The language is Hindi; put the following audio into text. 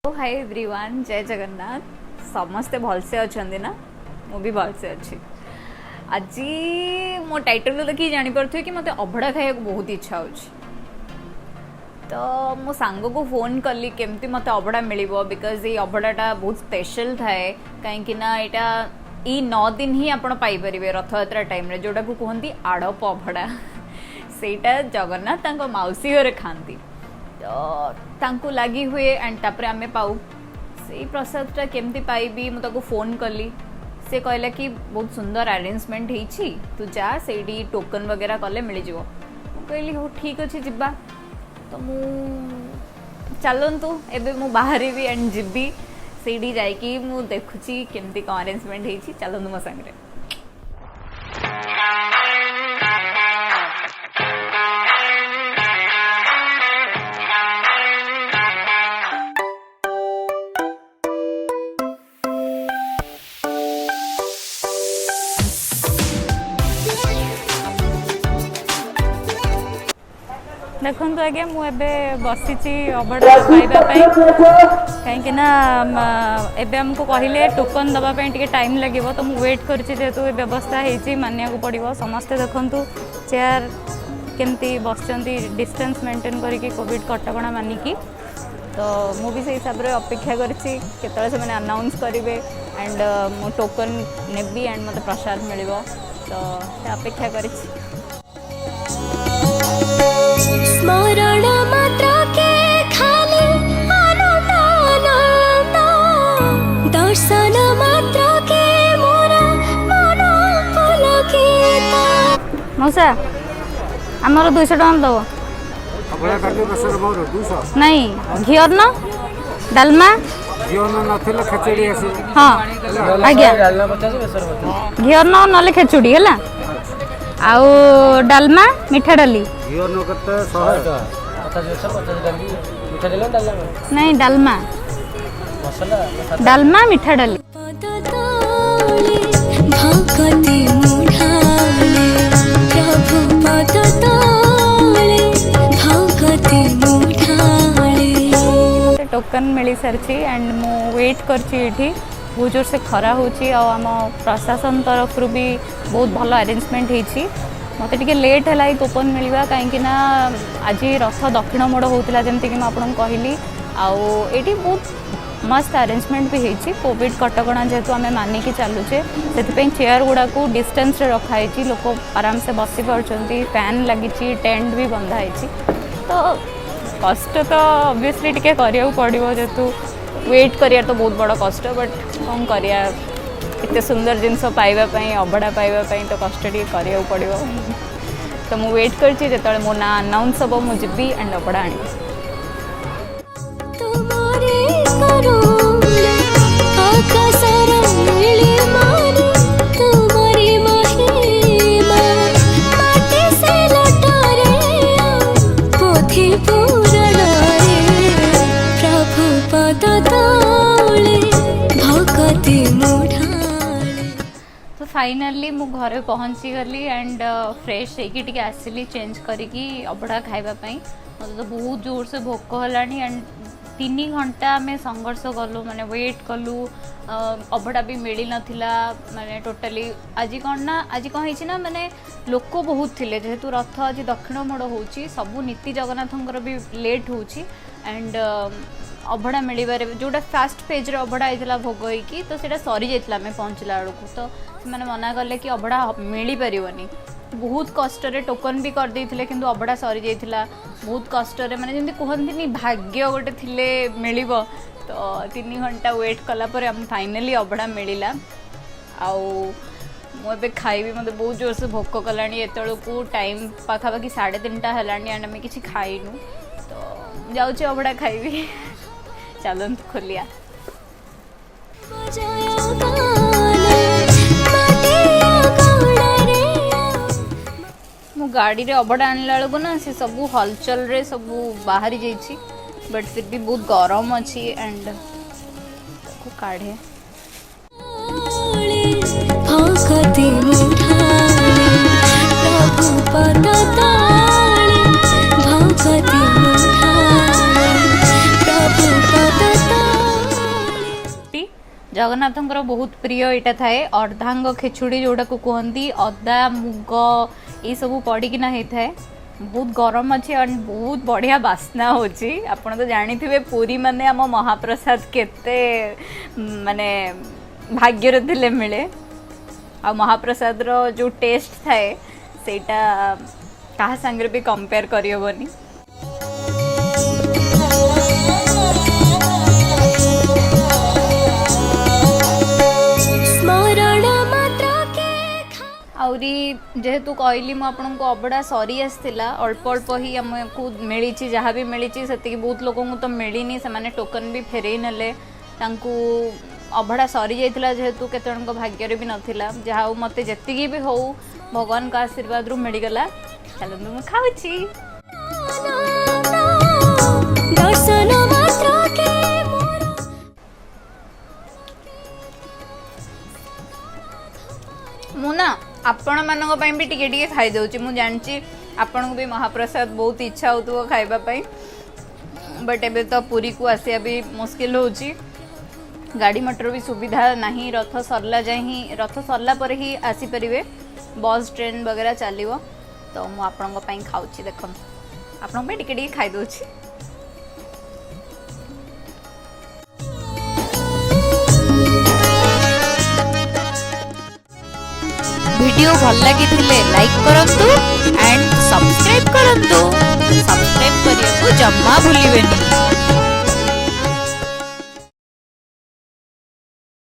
हाय एवरीवन, जय जगन्नाथ। समस्ते भलसे अच्छे ना? मु भी भलसे अच्छी। आज मो टाइटल देखिए जापर कि मत अभड़ा खाया बहुत इच्छा हो, तो मो सांग को फोन कली केमती मत अभड़ा मिल बिकज ये अभड़ाटा बहुत स्पेशल थाए कहीं यहाँ ये 9 दिन ही आप पाइपर रथयात्रा टाइम जोटा को कहती आड़प अभड़ा सेटा जगन्नाथ मौसी घर खाती तो तांको लगी हुए एंड तापर आमे पाऊ से प्रसादटा केमती पाइबी मुझे फोन कली से कहला कि बहुत सुंदर अरेंजमेंट होती तू जा से टोकन वगैरह कले मिल जाव। कहली हो ठीक अच्छे जीवा तो मु चलतु एबे मु बाहर भी एंड जीबी से जाकि मु देखुची केमती कौन अरेंजमेंट होती चलतु मो संगे। देखु आज्ञा मुझे बसी अभड़ा खावाई कहीं एबे हमको कहले टोकन दवापाई टे टाइम लगे तो मुझे वेट करेतु व्यवस्था होती मानिया पड़ो। समस्ते देखु चेयर केमती बस डिस्टेंस मेंटेन करके कोविड कटकणा मानिकी तो मुझे से हिसाब से अपेक्षा करते अनाउंस करेंगे एंड मो टोकन नेबी एंड मत प्रसाद मिल तो अपेक्षा कर स्मरण मात्र के खाली आनंद आनंद दर्शन मात्र के मोरा मन पुलकित। मौसा आमर 200 टका दब नहीं घियर न डालमा हाँ आज्ञा घियर न ना खेचुड़ी है आउ डालमा मिठा डाली नहीं डालमा डालमा मिठा डाली टोकन मिल सारी एंड मु वेट करछि बहुत जोर से खरा होची आम प्रशासन तरफ भी बहुत भल अरेंजमेंट होती मत टे लेट है टोकन मिलवा कहीं आज रथ दक्षिण मोड़ होता जमती कि आपको कहली आठी बहुत मस्त अरेंजमेंट भी होती कोविड कटकणा जेहेतु आम मानिकी चलुचे से चेयर गुड़ा को डिस्टेंस रखाई लोक आराम से बसी पार्टी फैन लगी टेंट भी बंधाई तो कष्ट तो ऑब्वियसली टिके करिया पड़ो जेहेतु वेट करिया तो बहुत बड़ा कष्ट बट कौन करिया इतने सुंदर जिनस पाइबापी अभड़ा पाइबापी तो कष्ट टे करिया पड़ो तो मु वेट करछि जेतले मो ना अनाउंस हम मु जिबी एंड अभड़ा आनी। तो फाइनली मु घरे पहुँची गली एंड फ्रेश होगी आसली चेंज करी अभड़ा खावाई मतलब तो बहुत जोर से भोक होलानी एंड 3 घंटा आम संघर्ष कलु माने वेट कलु अभड़ा भी मिल नाथिला माने टोटाली आज कौन ना आज कौन है ना माने लोक बहुत थिले जेहेतु रथ आज दक्षिण मोड़ होची सबू नीति जगन्नाथंकर भी लेट होची एंड अभड़ा मिलबार जोटा फास्ट पेज अभड़ा होता भोग होगी तो सीटा सरी जाता आम पहुँचला बेलू तो मैंने मना कले कि अभड़ा मिल पारनी बहुत कष्ट टोकन भी करदे कि अभड़ा सरी जाता बहुत कष्ट मैंने जमी कहती भाग्य गोटे थिले मिल तो 3 घंटा वेट कलापर आम फाइनाली अभड़ा मिलला मुझे खाइबी मत बहुत जोर से भोक कलानी एतु टाइम पाखापाखि 3:30 है एंड आम कि खाइनु तो जाऊँ अभड़ा खाइबी चलत खोलिया। मु गाड़ी रे अभड़ा आणला बेलू ना से सबू हलचल रे सबू बाहरी जाइछि बट फिर भी बहुत गरम अच्छी एंड को काढ़े प्रभु पद जगन्नाथଙ୍କର बहुत प्रिय ଏଇଟା ଥାଏ अर्धांग खेचुड़ी जोटाକୁ କୁହନ୍ତି ଅଦା ମୁଗ ये सब पड़िकिना ହେଇଥାଏ बहुत गरम अच्छे और बहुत बढ़िया बास्ना होची आपण तो जानिथिबे पूरी माने आम महाप्रसाद केते माने भाग्यर थिले मिले आ महाप्रसाद रो जो टेस्ट थाए सेटा कहा संगे भी कंपेयर करियोबनी आउरी जेहेतु कहली मु आपन को अबड़ा सरी आसला अल्प अल्प ही आमको मिली जहाँ भी मिली से बहुत लोक तो मिलनी से टोकन भी फेरई नेले अभड़ा सरी जाइला जेहेतु केत भाग्य भी नाला जहाँ मत जी भी हो भगवान का आशीर्वाद रू मिलगला चलते मुझे खाऊची मुना आपण मानक पई भी टिके टिके खाई दउची मु जानची आपण को भी महाप्रसाद बहुत इच्छा होतबो खाइबा पई बट एबे तो पूरी को आसिया भी मुश्किल होची गाड़ी मोटर भी सुविधा नहीं रथ सरला जाही रथ सरला पर ही आसी परिवे बस ट्रेन वगैरह चलिवो तो मु आपण को पई खाउची देखम आपण पे टिके टिके खाई दउची वीडियो भल लगी लाइक करंतु एंड सब्सक्राइब करंतु सब्सक्राइब करिया को जम्मा भूलिबेनी।